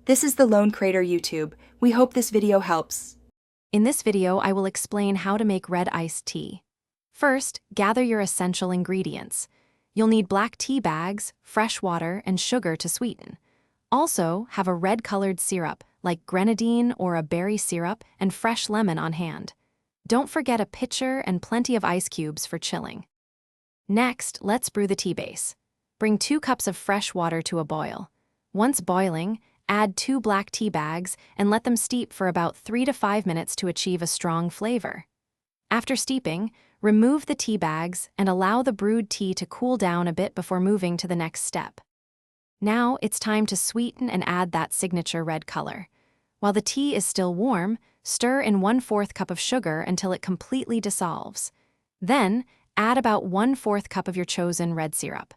This is the Lone Crater YouTube. We hope this video helps. In this video, I will explain how to make red iced tea. First, gather your essential ingredients. You'll need black tea bags, fresh water, and sugar to sweeten. Also, have a red-colored syrup, like grenadine or a berry syrup, and fresh lemon on hand. Don't forget a pitcher and plenty of ice cubes for chilling. Next, let's brew the tea base. Bring 2 cups of fresh water to a boil. Once boiling, add 2 black tea bags and let them steep for about 3 to 5 minutes to achieve a strong flavor. After steeping, remove the tea bags and allow the brewed tea to cool down a bit before moving to the next step. Now it's time to sweeten and add that signature red color. While the tea is still warm, stir in 1/4 cup of sugar until it completely dissolves. Then, add about 1/4 cup of your chosen red syrup.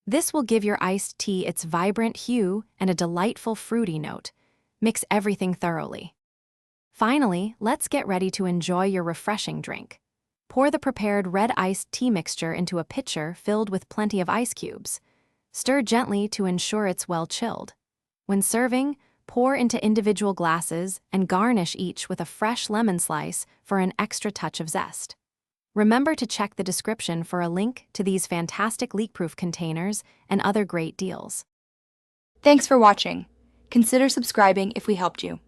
This will give your iced tea its vibrant hue and a delightful fruity note. Mix everything thoroughly. Finally, let's get ready to enjoy your refreshing drink. Pour the prepared red iced tea mixture into a pitcher filled with plenty of ice cubes. Stir gently to ensure it's well chilled. When serving, pour into individual glasses and garnish each with a fresh lemon slice for an extra touch of zest. Remember to check the description for a link to these fantastic leak-proof containers and other great deals. Thanks for watching. Consider subscribing if we helped you.